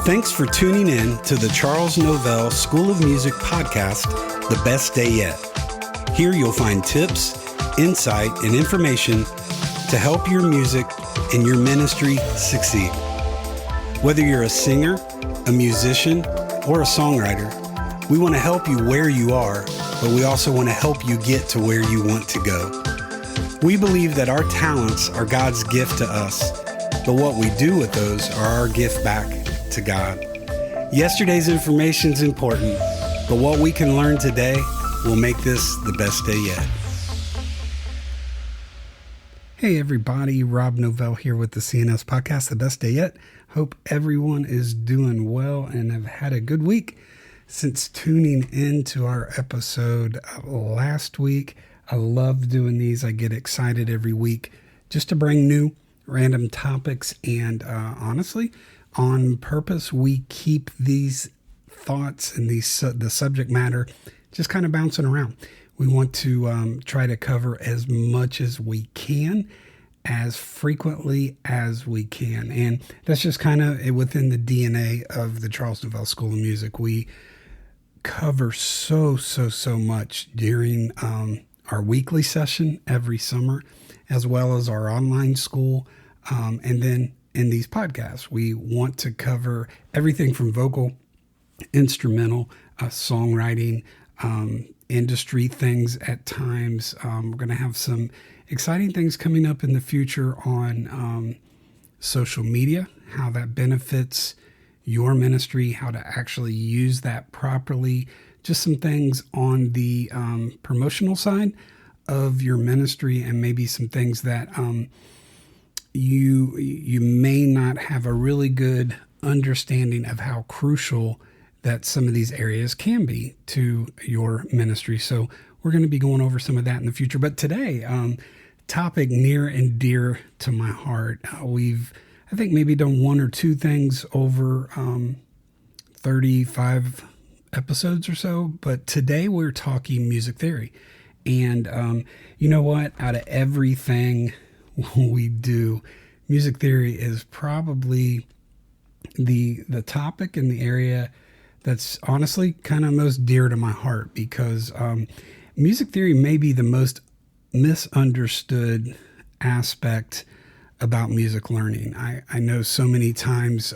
Thanks for tuning in to the Charles Novell School of Music podcast, The Best Day Yet. Here you'll find tips, insight, and information to help your music and your ministry succeed. Whether you're a singer, a musician, or a songwriter, we want to help you where you are, but we also want to help you get to where you want to go. We believe that our talents are God's gift to us, but what we do with those are our gift back to God. Yesterday's information is important, but what we can learn today will make this the best day yet. Hey everybody, Rob Novell here with the CNS podcast, The Best Day Yet. Hope everyone is doing well and have had a good week. Since tuning into our episode last week, I love doing these. I get excited every week just to bring new random topics, and honestly, on purpose, we keep these thoughts and the subject matter just kind of bouncing around. We want to try to cover as much as we can, as frequently as we can. And that's just kind of within the DNA of the Charles Novell School of Music. We cover so much during our weekly session every summer, as well as our online school. And then in these podcasts, we want to cover everything from vocal, instrumental, songwriting, industry things at times. We're going to have some exciting things coming up in the future on social media, how that benefits your ministry, how to actually use that properly, just some things on the promotional side of your ministry, and maybe some things that you may not have a really good understanding of how crucial that some of these areas can be to your ministry. So we're going to be going over some of that in the future. But today, topic near and dear to my heart. We've, I think, maybe done one or two things over 35 episodes or so. But today we're talking music theory. And you know what? Out of everything we do, music theory is probably the topic in the area that's honestly kind of most dear to my heart, because music theory may be the most misunderstood aspect about music learning. I know so many times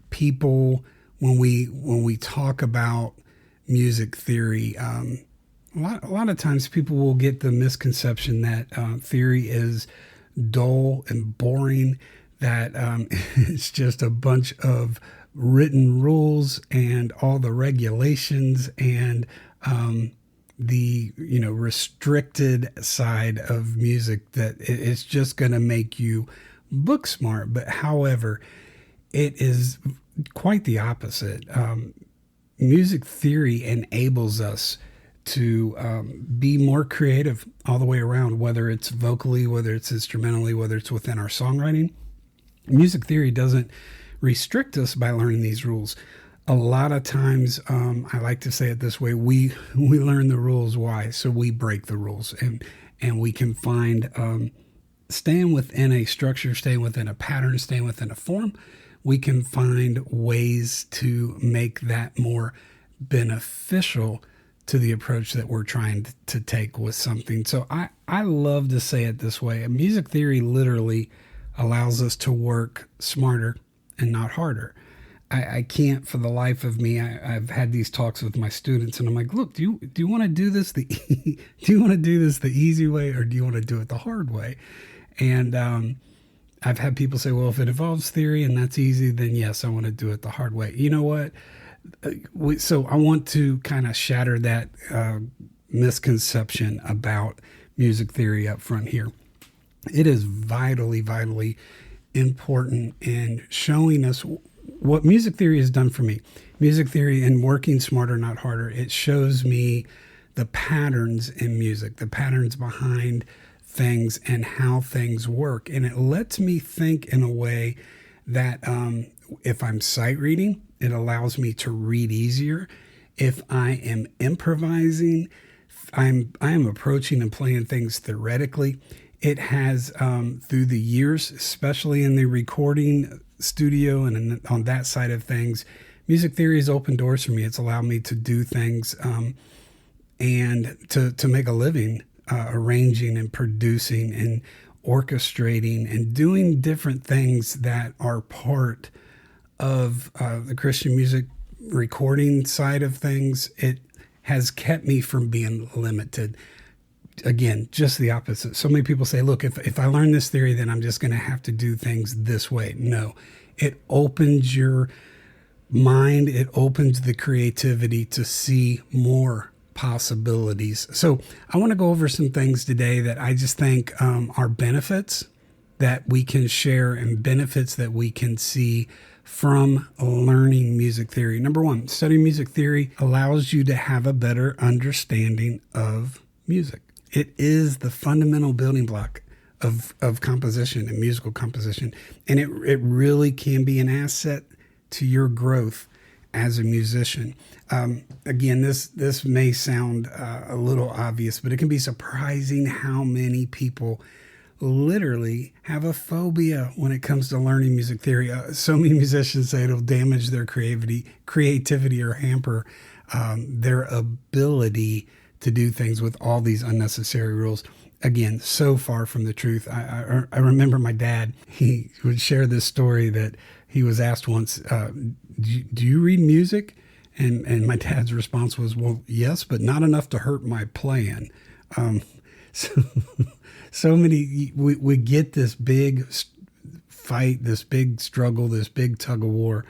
people, when we talk about music theory, a lot of times people will get the misconception that theory is dull and boring, that it's just a bunch of written rules and all the regulations and the restricted side of music, that it's just going to make you book smart. But however, it is quite the opposite. Music theory enables us to be more creative all the way around, whether it's vocally, whether it's instrumentally, whether it's within our songwriting. Music theory doesn't restrict us by learning these rules. A lot of times, I like to say it this way, we learn the rules. Why? So we break the rules, and we can find, staying within a structure, staying within a pattern, staying within a form, we can find ways to make that more beneficial to the approach that we're trying to take with something. So I love to say it this way. Music theory literally allows us to work smarter and not harder. I can't for the life of me. I've had these talks with my students, and I'm like, look, do you want to do this do you want to do this the easy way, or do you want to do it the hard way? And I've had people say, well, if it involves theory and that's easy, then yes, I want to do it the hard way. You know what? So I want to kind of shatter that misconception about music theory up front here. It is vitally important in showing us what music theory has done for me. Music theory and working smarter, not harder. It shows me the patterns in music, the patterns behind things and how things work. And it lets me think in a way that if I'm sight reading, it allows me to read easier. If I am improvising, I am approaching and playing things theoretically. It has, through the years, especially in the recording studio and on that side of things, music theory has opened doors for me. It's allowed me to do things and to make a living arranging and producing and orchestrating and doing different things that are part of the Christian music recording side of things. It has kept me from being limited. Again, just the opposite. So many people say, look, if I learn this theory, then I'm just going to have to do things this way. No, it opens your mind. It opens the creativity to see more possibilities. So I want to go over some things today that I just think are benefits that we can share and benefits that we can see from learning music theory. Number one, studying music theory allows you to have a better understanding of music. It is the fundamental building block of composition and musical composition. And it really can be an asset to your growth as a musician. Again, this may sound a little obvious, but it can be surprising how many people literally have a phobia when it comes to learning music theory. So many musicians say it'll damage their creativity or hamper their ability to do things with all these unnecessary rules. Again, so far from the truth. I remember my dad, he would share this story that he was asked once, do you read music? And my dad's response was, well, yes, but not enough to hurt my playing. So many, we get this big fight, this big struggle, this big tug of war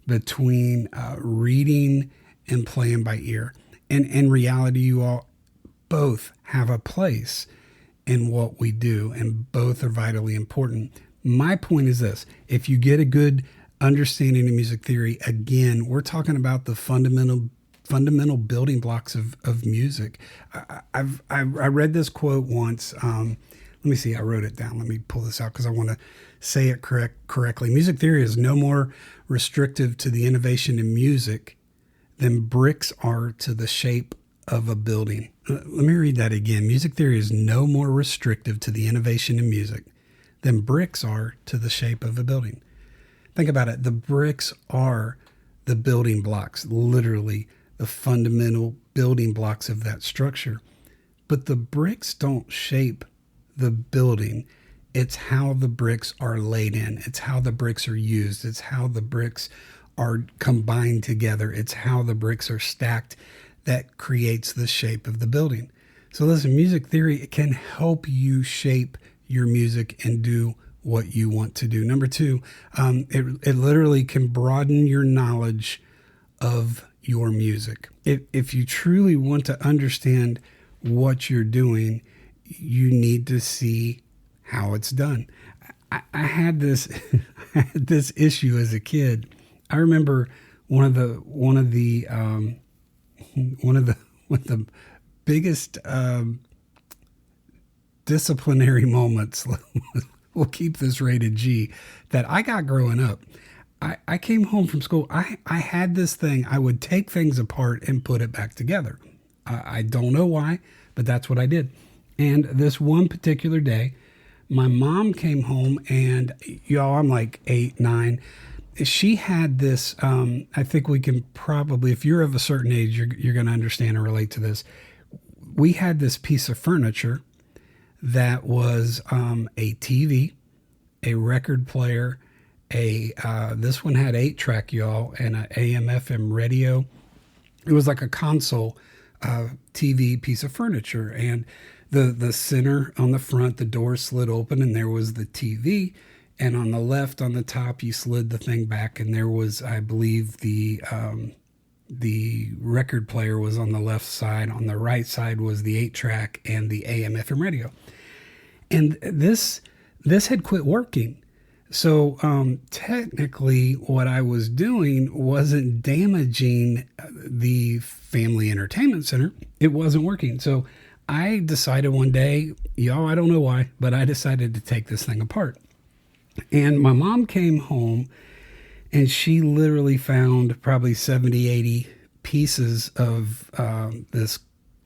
between reading and playing by ear. And in reality, you all both have a place in what we do, and both are vitally important. My point is this: if you get a good understanding of music theory, again, we're talking about the fundamental building blocks of music. I read this quote once. Let me see. I wrote it down. Let me pull this out because I want to say it correctly. Music theory is no more restrictive to the innovation in music than bricks are to the shape of a building. Let me read that again. Music theory is no more restrictive to the innovation in music than bricks are to the shape of a building. Think about it. The bricks are the building blocks, literally the fundamental building blocks of that structure. But the bricks don't shape the building. It's how the bricks are laid in. It's how the bricks are used. It's how the bricks are combined together. It's how the bricks are stacked that creates the shape of the building. So listen, music theory, it can help you shape your music and do what you want to do. Number two, it literally can broaden your knowledge of your music. If you truly want to understand what you're doing, you need to see how it's done. I had this this issue as a kid. I remember one of the biggest disciplinary moments. We'll keep this rated G, that I got growing up. I came home from school. I had this thing. I would take things apart and put it back together. I don't know why, but that's what I did. And this one particular day, my mom came home, and y'all, I'm like 8, 9. She had this, I think we can probably, if you're of a certain age, you're going to understand and relate to this. We had this piece of furniture that was a TV, a record player, this one had 8-track, y'all, and an AM/FM radio. It was like a console TV piece of furniture, and the center on the front, the door slid open, and there was the TV, and on the left, on the top, you slid the thing back, and there was, I believe, the record player was on the left side. On the right side was the 8-track and the AM/FM radio. And this had quit working. So technically what I was doing wasn't damaging the family entertainment center. It wasn't working. So I decided one day, y'all, I don't know why, but I decided to take this thing apart. And my mom came home, and she literally found probably 70, 80 pieces of this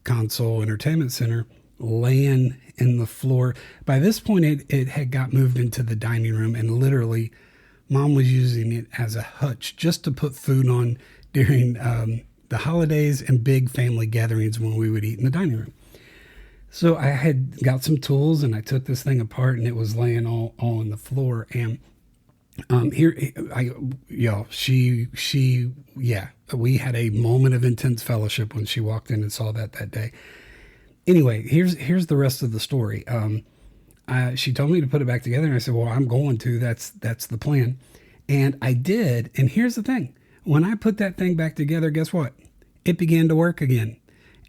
console entertainment center laying in the floor. By this point, it had got moved into the dining room, and literally Mom was using it as a hutch just to put food on during the holidays and big family gatherings when we would eat in the dining room. So I had got some tools and I took this thing apart and it was laying all on the floor. And we had a moment of intense fellowship when she walked in and saw that day. Anyway, here's the rest of the story. She told me to put it back together, and I said, well, I'm going to. That's the plan. And I did. And here's the thing. When I put that thing back together, guess what? It began to work again.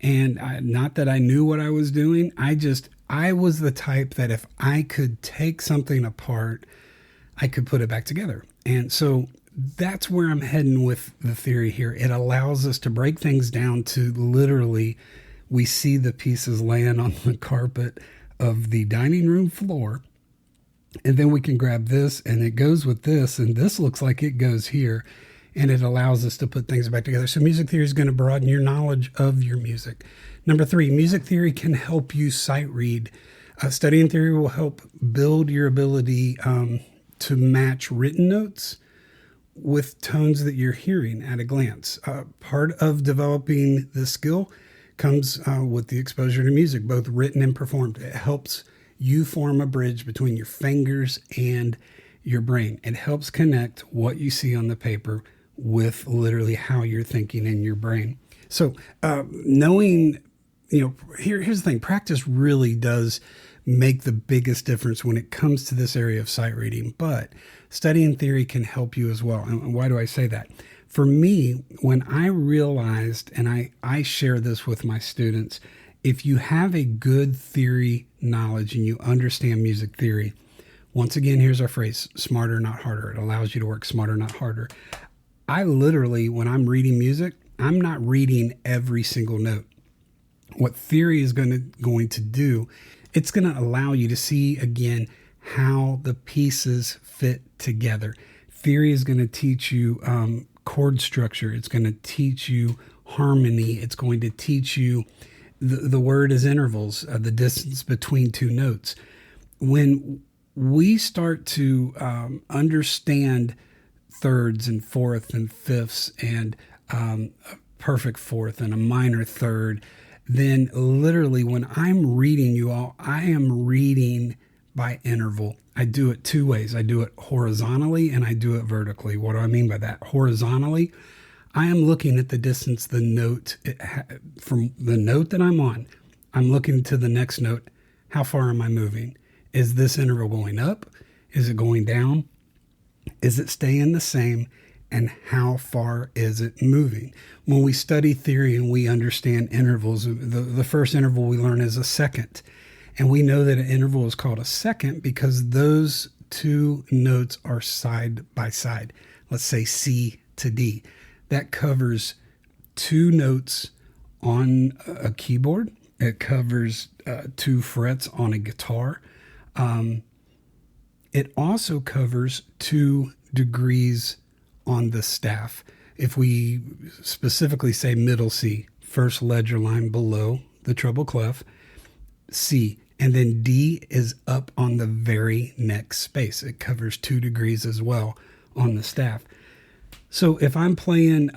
And not that I knew what I was doing. I was the type that if I could take something apart, I could put it back together. And so that's where I'm heading with the theory here. It allows us to break things down to literally, we see the pieces laying on the carpet of the dining room floor, and then we can grab this and it goes with this, and this looks like it goes here, and it allows us to put things back together. So music theory is going to broaden your knowledge of your music. Number 3, music theory can help you sight read. Studying theory will help build your ability to match written notes with tones that you're hearing at a glance. Part of developing this skill comes with the exposure to music, both written and performed. It helps you form a bridge between your fingers and your brain. It helps connect what you see on the paper with literally how you're thinking in your brain. So knowing, here's the thing, practice really does make the biggest difference when it comes to this area of sight reading, but studying theory can help you as well. And why do I say that? For me, when I realized, and I share this with my students, if you have a good theory knowledge and you understand music theory, once again, here's our phrase, smarter, not harder. It allows you to work smarter, not harder. I literally, when I'm reading music, I'm not reading every single note. What theory is going to do, it's going to allow you to see, again, how the pieces fit together. Theory is going to teach you chord structure. It's going to teach you harmony. It's going to teach you, the word is intervals, the distance between two notes. When we start to understand thirds and fourths and fifths and a perfect fourth and a minor third, then literally when I'm reading you all, I am reading by interval. I do it 2 ways. I do it horizontally and I do it vertically. What do I mean by that? Horizontally, I am looking at the distance the note from the note that I'm on. I'm looking to the next note. How far am I moving? Is this interval going up? Is it going down? Is it staying the same? And how far is it moving? When we study theory and we understand intervals, the first interval we learn is a second. And we know that an interval is called a second because those two notes are side by side. Let's say C to D. That covers 2 notes on a keyboard. It covers 2 frets on a guitar. It also covers 2 degrees on the staff. If we specifically say middle C, first ledger line below the treble clef, C, and then D is up on the very next space. It covers 2 degrees as well on the staff. So if I'm playing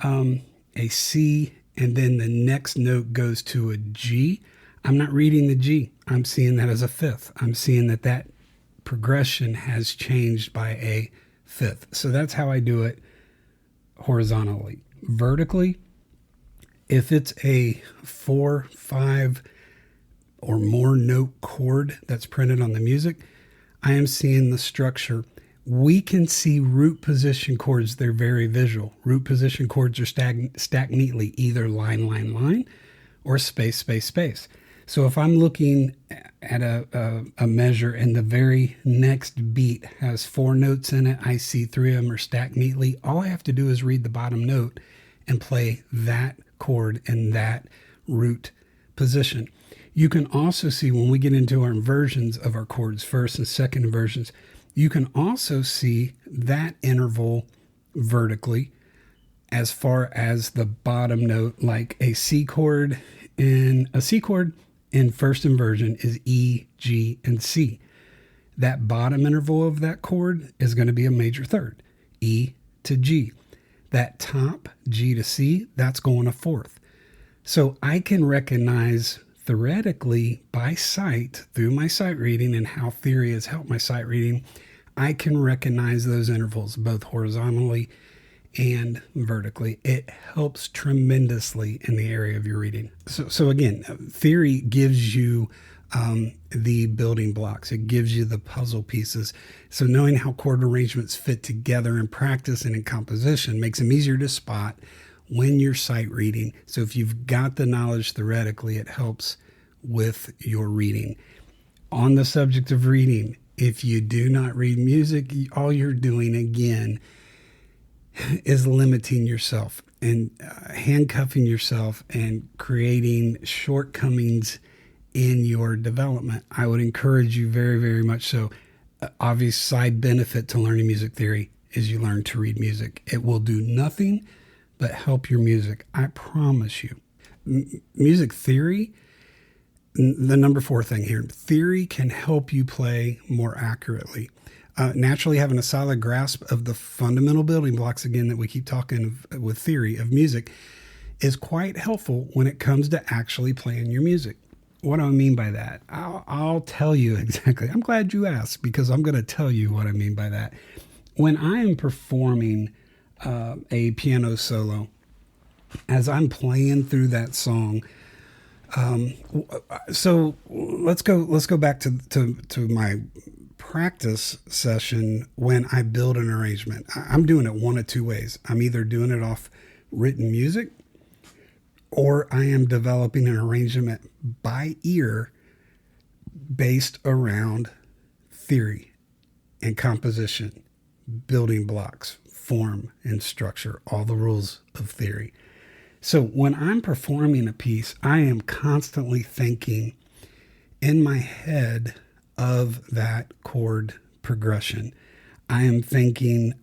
a C and then the next note goes to a G, I'm not reading the G. I'm seeing that as a fifth. I'm seeing that progression has changed by a fifth. So that's how I do it horizontally. Vertically, if it's a 4, 5, or more note chord that's printed on the music, I am seeing the structure. We can see root position chords. They're very visual. Root position chords are stacked neatly, either line, line, line, or space, space, space. So if I'm looking at a measure and the very next beat has 4 notes in it, I see 3 of them are stacked neatly. All I have to do is read the bottom note and play that chord in that root position. You can also see when we get into our inversions of our chords, first and second inversions, you can also see that interval vertically as far as the bottom note, like a C chord in first inversion is E, G, and C. That bottom interval of that chord is going to be a major third. E to G. That top G to C, that's going a fourth. So I can recognize theoretically by sight, through my sight reading and how theory has helped my sight reading, I can recognize those intervals both horizontally and vertically. It helps tremendously in the area of your reading. So again, theory gives you the building blocks. It gives you the puzzle pieces. So knowing how chord arrangements fit together in practice and in composition makes them easier to spot when you're sight reading. So if you've got the knowledge theoretically, it helps with your reading. On the subject of reading, if you do not read music, all you're doing again is limiting yourself and handcuffing yourself and creating shortcomings in your development. I would encourage you very, very much so. Obvious side benefit to learning music theory is you learn to read music. It will do nothing but help your music. I promise you. Music theory, the number 4 thing here, theory can help you play more accurately. Naturally, having a solid grasp of the fundamental building blocks, again, that we keep talking with theory of music, is quite helpful when it comes to actually playing your music. What do I mean by that? I'll tell you exactly. I'm glad you asked, because I'm going to tell you what I mean by that. When I am performing a piano solo, as I'm playing through that song, so let's go back to my practice session. When I build an arrangement, I'm doing it one of two ways. I'm either doing it off written music, or I am developing an arrangement by ear based around theory and composition, building blocks, form and structure, all the rules of theory. So when I'm performing a piece, I am constantly thinking in my head of that chord progression. I am thinking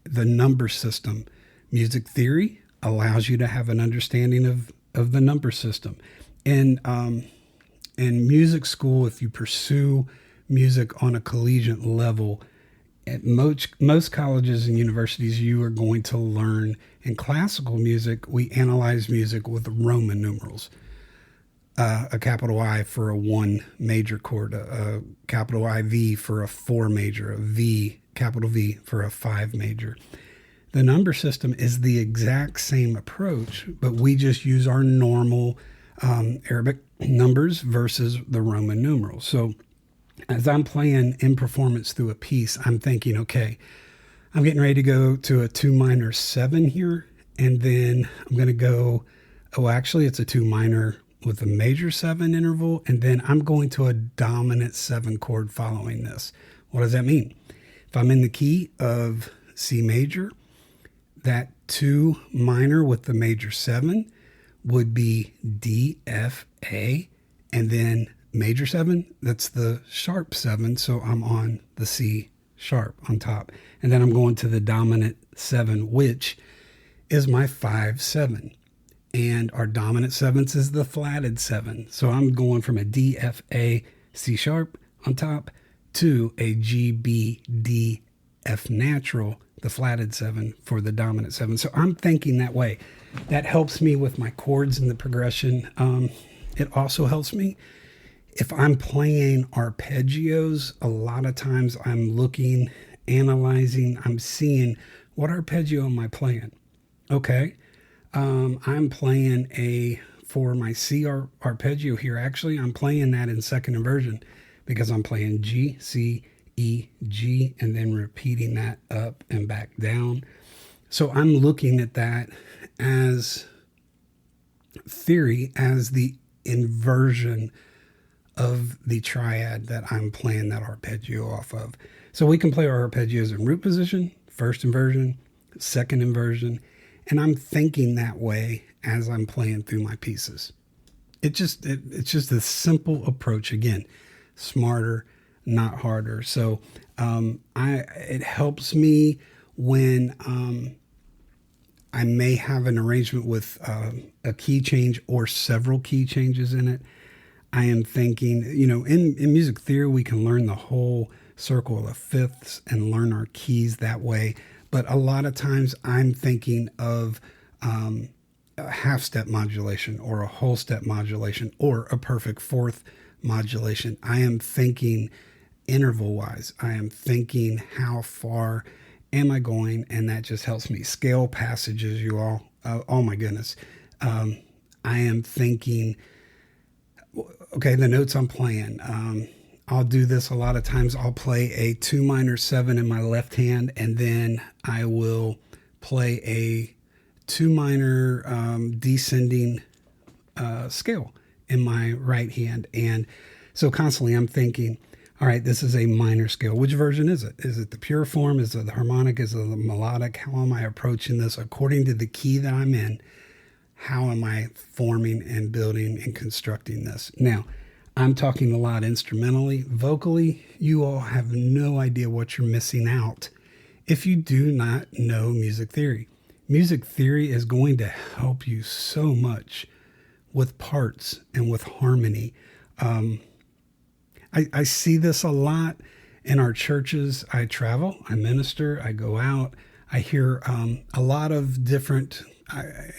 the number system. Music theory allows you to have an understanding of the number system. In music school, if you pursue music on a collegiate level, at most colleges and universities, you are going to learn. In classical music, we analyze music with Roman numerals. A capital I for a 1 major chord, a capital IV for a 4 major, a V, capital V for a 5 major. The number system is the exact same approach, but we just use our normal Arabic numbers versus the Roman numerals. So as I'm playing in performance through a piece, I'm thinking, okay, I'm getting ready to go to a 2 minor 7 here, and then I'm going to go, actually it's a 2 minor with a major 7 interval, and then I'm going to a dominant 7 chord following this. What does that mean? If I'm in the key of C major, that 2 minor with the major 7 would be D, F, A, and then major 7, that's the sharp 7, so I'm on the C sharp on top. And then I'm going to the dominant 7, which is my 5-7. And our dominant 7th is the flatted 7. So I'm going from a D, F, A, C sharp on top to a G, B, D, F natural, the flatted 7 for the dominant 7. So I'm thinking that way. That helps me with my chords and the progression. It also helps me if I'm playing arpeggios. A lot of times I'm looking, analyzing, I'm seeing what arpeggio am I playing. Okay, I'm playing for my C arpeggio here. Actually, I'm playing that in second inversion because I'm playing G, C, E, G, and then repeating that up and back down. So I'm looking at that as theory, as the inversion of the triad that I'm playing that arpeggio off of. So we can play our arpeggios in root position, first inversion, second inversion, and I'm thinking that way as I'm playing through my pieces. It's just a simple approach. Again, smarter, not harder. So it helps me when I may have an arrangement with a key change or several key changes in it. I am thinking, in music theory, we can learn the whole circle of fifths and learn our keys that way. but a lot of times I'm thinking of a half step modulation or a whole step modulation or a perfect fourth modulation. I am thinking interval wise. I am thinking how far am I going, and that just helps me. Scale passages, you all. Oh my goodness. I am thinking, okay, the notes I'm playing. I'll do this a lot of times. I'll play a 2 minor 7 in my left hand, and then I will play a 2 minor descending scale in my right hand. And so constantly I'm thinking, all right, this is a minor scale. Which version is it? Is it the pure form? Is it the harmonic? Is it the melodic? How am I approaching this according to the key that I'm in? How am I forming and building and constructing this? Now, I'm talking a lot instrumentally. Vocally, you all have no idea what you're missing out if you do not know music theory. Music theory is going to help you so much with parts and with harmony. I see this a lot in our churches. I travel, I minister, I go out. I hear a lot of different,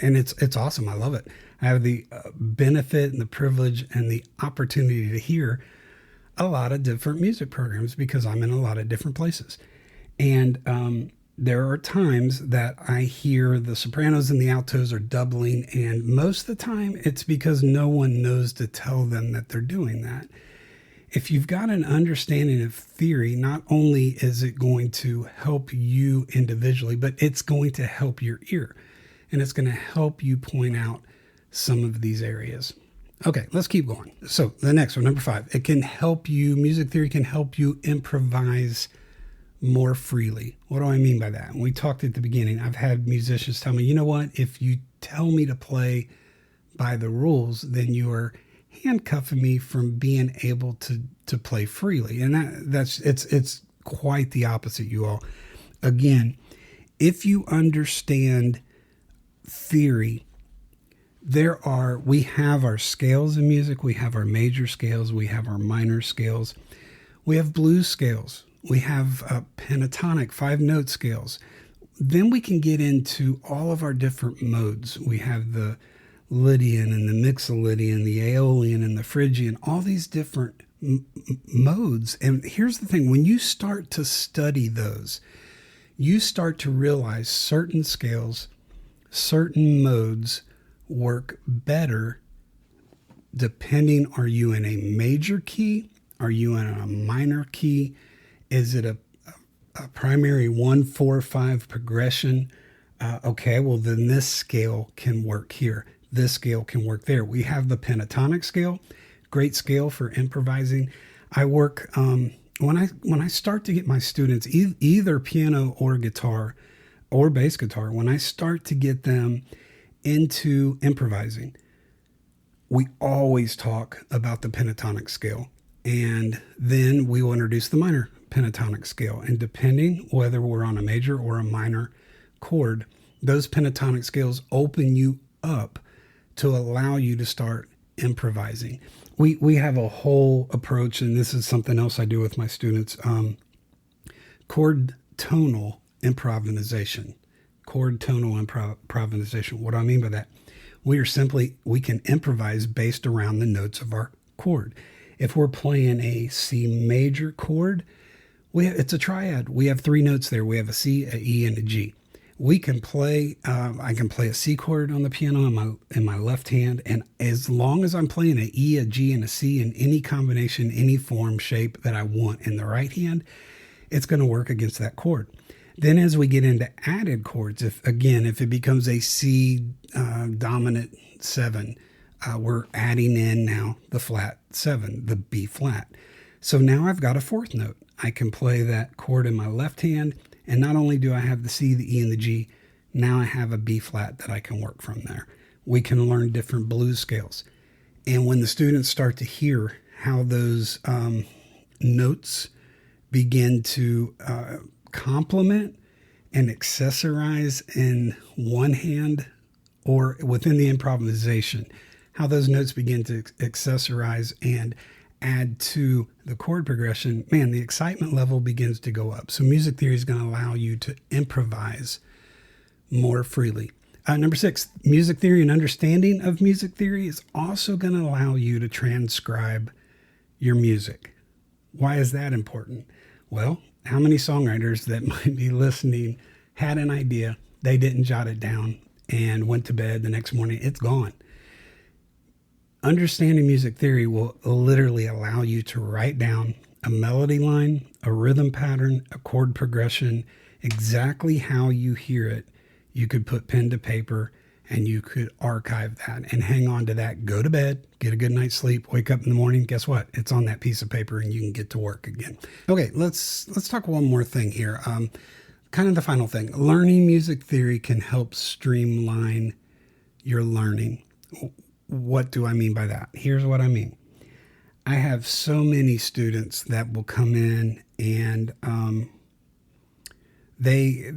and it's awesome. I love it. I have the benefit and the privilege and the opportunity to hear a lot of different music programs because I'm in a lot of different places. And there are times that I hear the sopranos and the altos are doubling, and most of the time it's because no one knows to tell them that they're doing that. If you've got an understanding of theory, not only is it going to help you individually, but it's going to help your ear, and it's going to help you point out some of these areas. Okay, let's keep going. So the next one, number 5, it can help you, music theory can help you improvise more freely. What do I mean by that? We talked at the beginning. I've had musicians tell me, you know what, if you tell me to play by the rules, then you are handcuffing me from being able to play freely. And it's quite the opposite, you all. Again, if you understand theory, we have our scales in music, we have our major scales, we have our minor scales, we have blues scales, we have pentatonic 5-note scales. Then we can get into all of our different modes. We have the Lydian and the Mixolydian, the Aeolian and the Phrygian, all these different modes. And here's the thing, when you start to study those, you start to realize certain scales, certain modes work better depending, are you in a major key? Are you in a minor key? Is it a primary 1, 4, 5 progression? Okay, well then this scale can work here. This scale can work there. We have the pentatonic scale, great scale for improvising. I work, when I start to get my students, either piano or guitar or bass guitar, when I start to get them into improvising, we always talk about the pentatonic scale. And then we will introduce the minor pentatonic scale. And depending whether we're on a major or a minor chord, those pentatonic scales open you up to allow you to start improvising. We have a whole approach, and this is something else I do with my students, chord tonal improvisation. Chord tonal improvisation. What do I mean by that? We can improvise based around the notes of our chord. If we're playing a C major chord, it's a triad. We have 3 notes there. We have a C, a E, and a G. We can play, I can play a C chord on the piano in my left hand, and as long as I'm playing an E, a G, and a C in any combination, any form, shape that I want in the right hand, it's going to work against that chord. Then as we get into added chords, if it becomes a C dominant 7, we're adding in now the flat 7, the B flat. So now I've got a 4th note. I can play that chord in my left hand, and not only do I have the C, the E, and the G, now I have a B flat that I can work from there. We can learn different blues scales. And when the students start to hear how those notes begin to complement and accessorize in one hand or within the improvisation, how those notes begin to accessorize and add to the chord progression, man, the excitement level begins to go up. So music theory is going to allow you to improvise more freely. Number 6, music theory and understanding of music theory is also going to allow you to transcribe your music. Why is that important? Well, how many songwriters that might be listening had an idea, they didn't jot it down, and went to bed the next morning, it's gone. Understanding music theory will literally allow you to write down a melody line, a rhythm pattern, a chord progression, exactly how you hear it. You could put pen to paper and you could archive that and hang on to that. Go to bed, get a good night's sleep, wake up in the morning. Guess what? It's on that piece of paper and you can get to work again. Okay, let's talk one more thing here. Kind of the final thing. Learning music theory can help streamline your learning. What do I mean by that? Here's what I mean. I have so many students that will come in and they've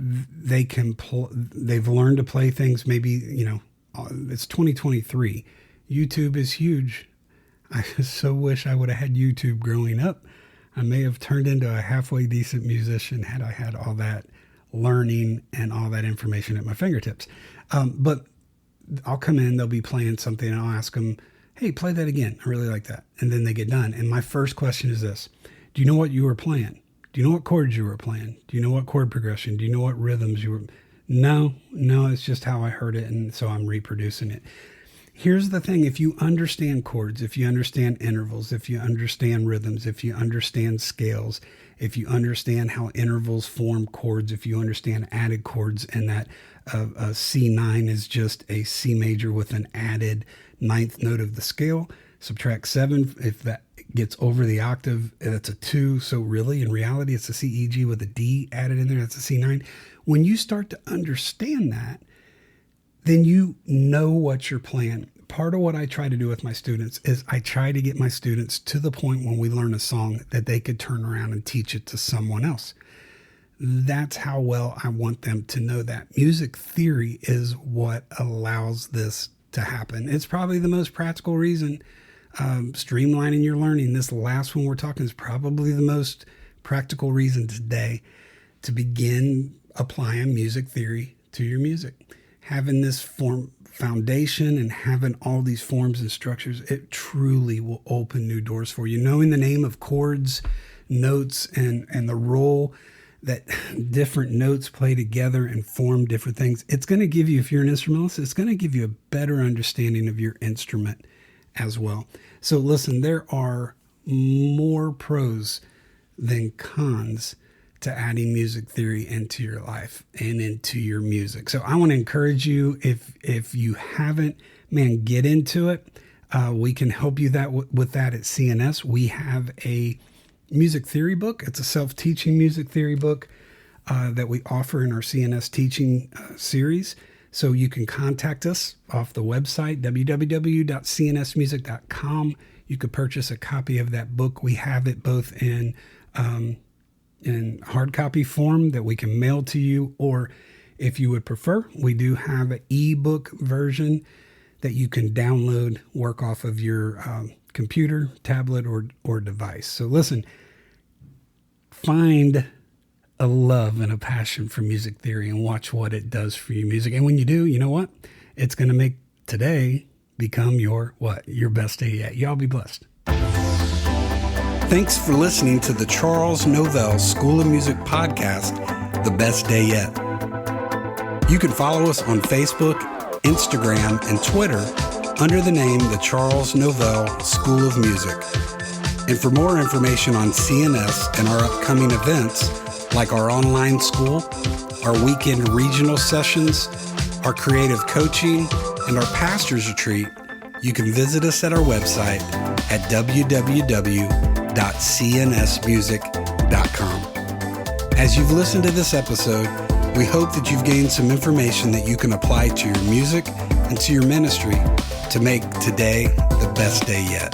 learned to play things. Maybe, it's 2023. YouTube is huge. I so wish I would have had YouTube growing up. I may have turned into a halfway decent musician had I had all that learning and all that information at my fingertips. But I'll come in, they'll be playing something, and I'll ask them, hey, play that again. I really like that. And then they get done. And my first question is this: do you know what you were playing? Do you know what chords you were playing? Do you know what chord progression? Do you know what rhythms you were? No, it's just how I heard it, and so I'm reproducing it. Here's the thing. If you understand chords, if you understand intervals, if you understand rhythms, if you understand scales, if you understand how intervals form chords, if you understand added chords and that a C9 is just a C major with an added ninth note of the scale, subtract 7. If that gets over the octave, that's a 2. So really, in reality, it's a C, E, G with a D added in there. That's a C9. When you start to understand that, then you know what you're playing. Part of what I try to do with my students is I try to get my students to the point when we learn a song that they could turn around and teach it to someone else. That's how well I want them to know that. Music theory is what allows this to happen. It's probably the most practical reason. Streamlining your learning, this last one we're talking is probably the most practical reason today to begin applying music theory to your music. Having this foundation and having all these forms and structures, it truly will open new doors for you. Knowing the name of chords, notes, and the role that different notes play together and form different things, it's going to give you, if you're an instrumentalist, it's going to give you a better understanding of your instrument as well. So listen, there are more pros than cons to adding music theory into your life and into your music. So I want to encourage you, if you haven't, man, get into it. We can help you with that at CNS. We have a music theory book. It's a self-teaching music theory book that we offer in our CNS teaching series. So you can contact us off the website, www.cnsmusic.com. You could purchase a copy of that book. We have it both in hard copy form that we can mail to you, or if you would prefer, we do have an ebook version that you can download, work off of your computer, tablet, or device. So listen, find a love and a passion for music theory and watch what it does for your music. And when you do, you know what? It's going to make today become your best day yet. Y'all be blessed. Thanks for listening to the Charles Novell School of Music podcast, The Best Day Yet. You can follow us on Facebook, Instagram, and Twitter under the name the Charles Novell School of Music. And for more information on CNS and our upcoming events, like our online school, our weekend regional sessions, our creative coaching, and our pastor's retreat, you can visit us at our website at www.cnsmusic.com. As you've listened to this episode, we hope that you've gained some information that you can apply to your music and to your ministry to make today the best day yet.